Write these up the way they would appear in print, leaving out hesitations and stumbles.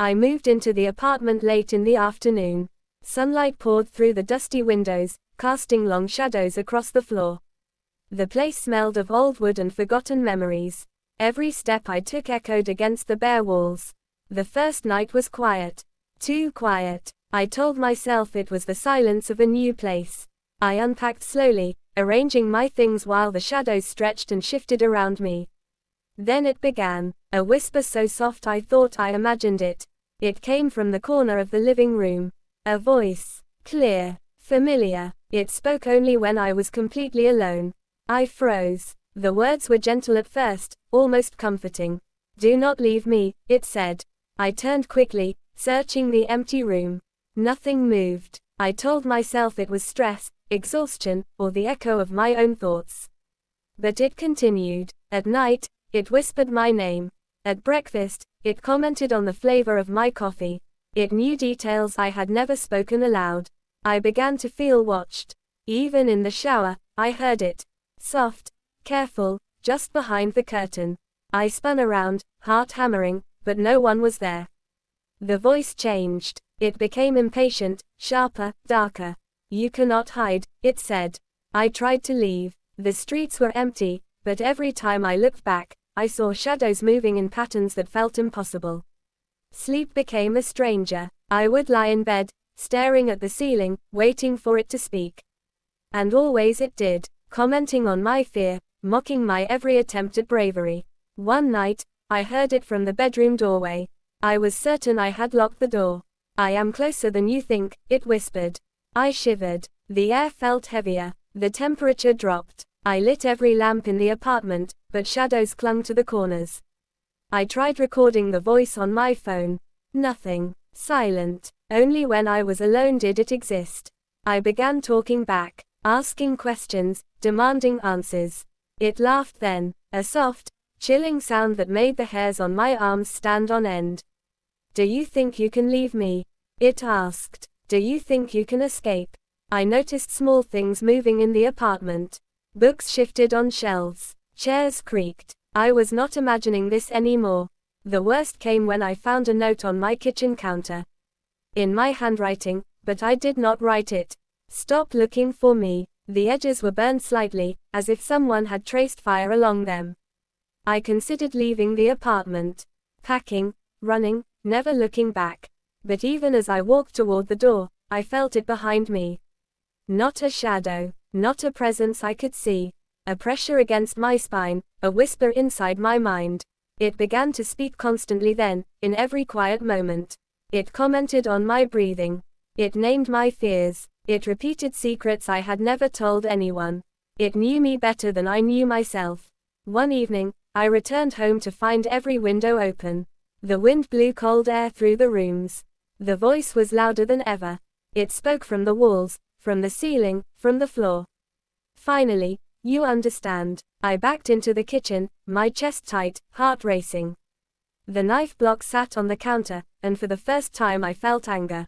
I moved into the apartment late in the afternoon. Sunlight poured through the dusty windows, casting long shadows across the floor. The place smelled of old wood and forgotten memories. Every step I took echoed against the bare walls. The first night was quiet. Too quiet. I told myself it was the silence of a new place. I unpacked slowly, arranging my things while the shadows stretched and shifted around me. Then it began, a whisper so soft I thought I imagined it. It came from the corner of the living room. A voice, clear, familiar. It spoke only when I was completely alone. I froze. The words were gentle at first, almost comforting. "Do not leave me," it said. I turned quickly, searching the empty room. Nothing moved. I told myself it was stress, exhaustion, or the echo of my own thoughts. But it continued. At night, it whispered my name. At breakfast, it commented on the flavor of my coffee. It knew details I had never spoken aloud. I began to feel watched. Even in the shower, I heard it. Soft, careful, just behind the curtain. I spun around, heart hammering, but no one was there. The voice changed. It became impatient, sharper, darker. "You cannot hide," it said. I tried to leave. The streets were empty, but every time I looked back, I saw shadows moving in patterns that felt impossible. Sleep became a stranger. I would lie in bed, staring at the ceiling, waiting for it to speak. And always it did, commenting on my fear, mocking my every attempt at bravery. One night, I heard it from the bedroom doorway. I was certain I had locked the door. "I am closer than you think," it whispered. I shivered. The air felt heavier. The temperature dropped. I lit every lamp in the apartment, but shadows clung to the corners. I tried recording the voice on my phone. Nothing. Silent. Only when I was alone did it exist. I began talking back, asking questions, demanding answers. It laughed then, a soft, chilling sound that made the hairs on my arms stand on end. "Do you think you can leave me?" it asked. "Do you think you can escape?" I noticed small things moving in the apartment. Books shifted on shelves. Chairs creaked. I was not imagining this anymore. The worst came when I found a note on my kitchen counter. In my handwriting, but I did not write it. "Stop looking for me." The edges were burned slightly, as if someone had traced fire along them. I considered leaving the apartment. Packing, running, never looking back. But even as I walked toward the door, I felt it behind me. Not a shadow, not a presence I could see. A pressure against my spine, a whisper inside my mind. It began to speak constantly then, in every quiet moment. It commented on my breathing. It named my fears. It repeated secrets I had never told anyone. It knew me better than I knew myself. One evening, I returned home to find every window open. The wind blew cold air through the rooms. The voice was louder than ever. It spoke from the walls, from the ceiling, from the floor. "Finally, you understand." I backed into the kitchen, my chest tight, heart racing. The knife block sat on the counter, and for the first time I felt anger.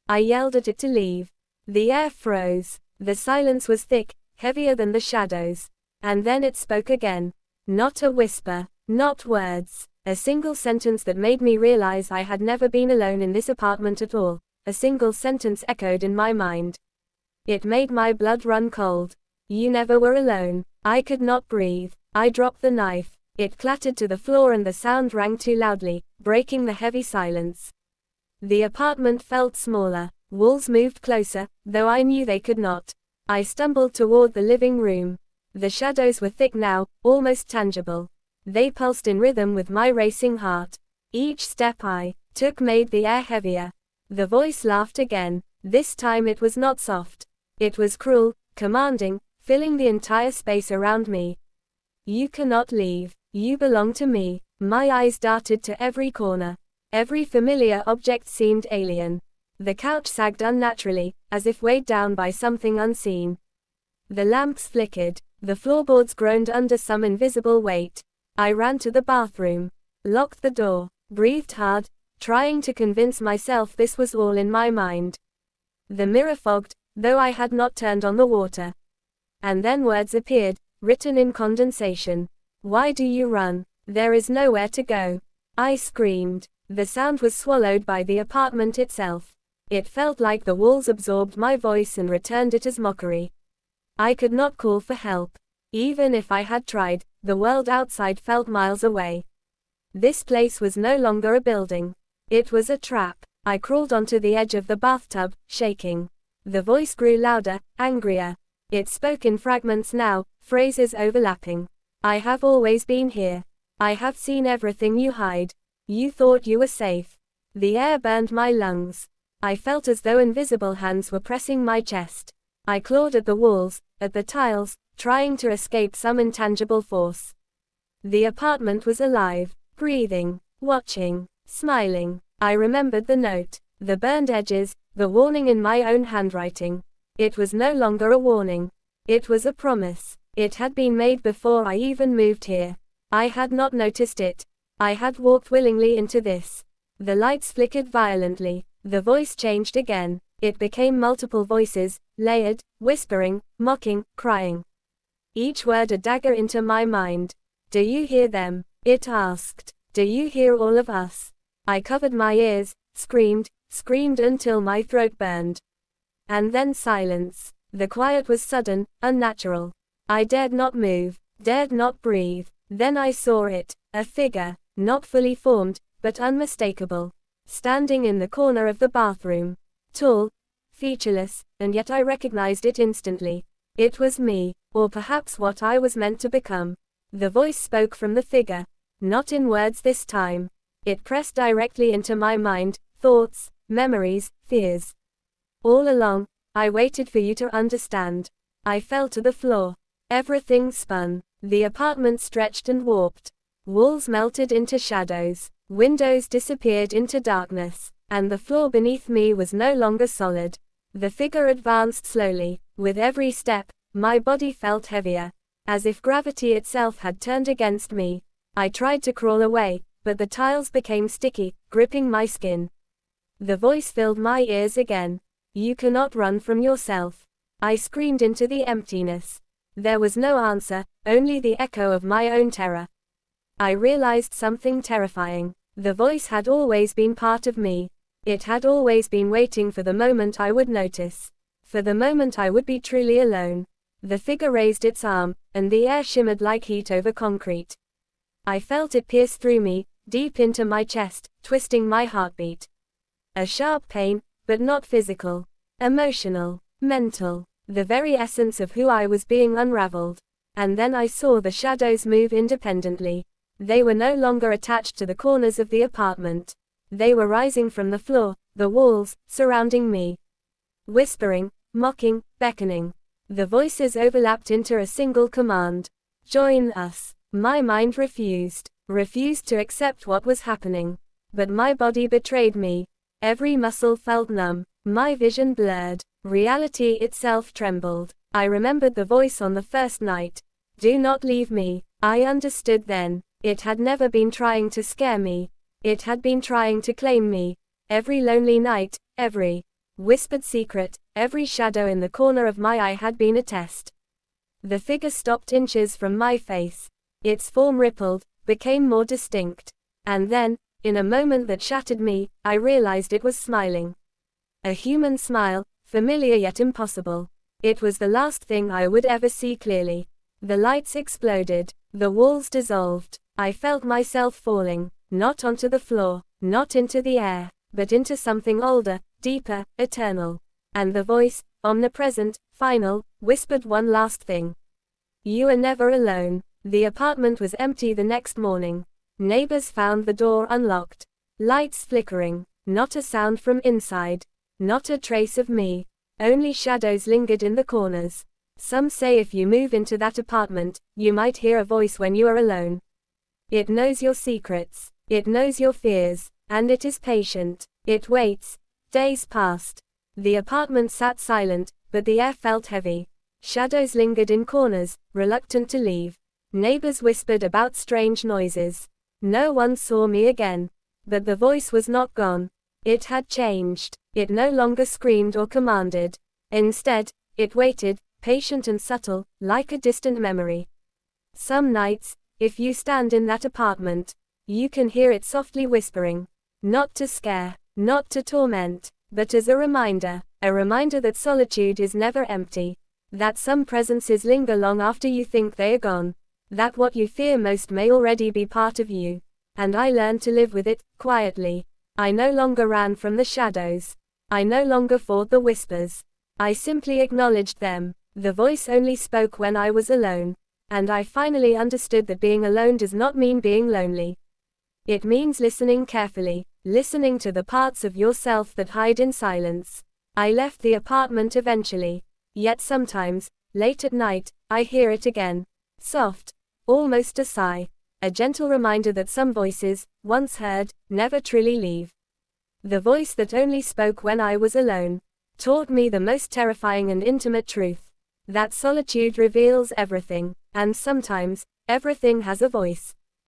I yelled at it to leave. The air froze. The silence was thick, heavier than the shadows. And then it spoke again. Not a whisper, not words. A single sentence that made me realize I had never been alone in this apartment at all. A single sentence echoed in my mind. It made my blood run cold. "You never were alone." I could not breathe. I dropped the knife. It clattered to the floor and the sound rang too loudly, breaking the heavy silence. The apartment felt smaller. Walls moved closer, though I knew they could not. I stumbled toward the living room. The shadows were thick now, almost tangible. They pulsed in rhythm with my racing heart. Each step I took made the air heavier. The voice laughed again. This time it was not soft. It was cruel, commanding, filling the entire space around me. "You cannot leave. You belong to me." My eyes darted to every corner. Every familiar object seemed alien. The couch sagged unnaturally, as if weighed down by something unseen. The lamps flickered. The floorboards groaned under some invisible weight. I ran to the bathroom, locked the door, breathed hard, trying to convince myself this was all in my mind. The mirror fogged, though I had not turned on the water. And then words appeared, written in condensation. "Why do you run? There is nowhere to go. I screamed. The sound was swallowed by the apartment itself. It felt like the walls absorbed my voice and returned it as mockery. I could not call for help. Even if I had tried, the world outside felt miles away. This place was no longer a building. It was a trap. I crawled onto the edge of the bathtub, shaking. The voice grew louder, angrier. It spoke in fragments now, phrases overlapping. I have always been here. I have seen everything you hide. You thought you were safe. The air burned my lungs. I felt as though invisible hands were pressing my chest. I clawed at the walls, at the tiles, trying to escape some intangible force. The apartment was alive, breathing, watching, smiling. I remembered the note, the burned edges, the warning in my own handwriting. It was no longer a warning. It was a promise. It had been made before I even moved here. I had not noticed it. I had walked willingly into this. The lights flickered violently. The voice changed again. It became multiple voices, layered, whispering, mocking, crying. Each word a dagger into my mind. Do you hear them? It asked. Do you hear all of us? I covered my ears, screamed until my throat burned. And then silence. The quiet was sudden, unnatural. I dared not move, dared not breathe. Then I saw it, a figure, not fully formed, but unmistakable, standing in the corner of the bathroom. Tall, featureless, and yet I recognized it instantly. It was me, or perhaps what I was meant to become. The voice spoke from the figure, not in words this time. It pressed directly into my mind, thoughts, memories, fears. All along, I waited for you to understand. I fell to the floor. Everything spun. The apartment stretched and warped. Walls melted into shadows. Windows disappeared into darkness. And the floor beneath me was no longer solid. The figure advanced slowly. With every step, my body felt heavier. As if gravity itself had turned against me. I tried to crawl away, but the tiles became sticky, gripping my skin. The voice filled my ears again. You cannot run from yourself. I screamed into the emptiness. There was no answer, only the echo of my own terror. I realized something terrifying. The voice had always been part of me. It had always been waiting for the moment I would notice. For the moment I would be truly alone. The figure raised its arm, and the air shimmered like heat over concrete. I felt it pierce through me, deep into my chest, twisting my heartbeat. A sharp pain, but not physical. Emotional, mental. The very essence of who I was being unraveled. And then I saw the shadows move independently. They were no longer attached to the corners of the apartment. They were rising from the floor, the walls, surrounding me. Whispering, mocking, beckoning. The voices overlapped into a single command. Join us. My mind refused to accept what was happening. But my body betrayed me. Every muscle felt numb. My vision blurred. Reality itself trembled. I remembered the voice on the first night. Do not leave me. I understood then. It had never been trying to scare me. It had been trying to claim me. Every lonely night, every whispered secret, every shadow in the corner of my eye had been a test. The figure stopped inches from my face. Its form rippled, became more distinct. And then, in a moment that shattered me, I realized it was smiling. A human smile, familiar yet impossible. It was the last thing I would ever see clearly. The lights exploded. The walls dissolved. I felt myself falling, not onto the floor, not into the air, but into something older, deeper, eternal. And the voice, omnipresent, final, whispered one last thing. You are never alone. The apartment was empty the next morning. Neighbors found the door unlocked. Lights flickering. Not a sound from inside. Not a trace of me. Only shadows lingered in the corners. Some say if you move into that apartment, you might hear a voice when you are alone. It knows your secrets. It knows your fears. And it is patient. It waits. Days passed. The apartment sat silent, but the air felt heavy. Shadows lingered in corners, reluctant to leave. Neighbors whispered about strange noises. No one saw me again. But the voice was not gone. It had changed. It no longer screamed or commanded. Instead, it waited, patient and subtle, like a distant memory. Some nights, if you stand in that apartment, You can hear it softly whispering. Not to scare, not to torment, but as a reminder that solitude is never empty. That some presences linger long after you think they are gone. That what you fear most may already be part of you. And I learned to live with it, quietly. I no longer ran from the shadows. I no longer fought the whispers. I simply acknowledged them. The voice only spoke when I was alone. And I finally understood that being alone does not mean being lonely. It means listening carefully, listening to the parts of yourself that hide in silence. I left the apartment eventually. Yet sometimes, late at night, I hear it again. Soft, almost a sigh. A gentle reminder that some voices, once heard, never truly leave. The voice that only spoke when I was alone, taught me the most terrifying and intimate truth. That solitude reveals everything, and sometimes, everything has a voice.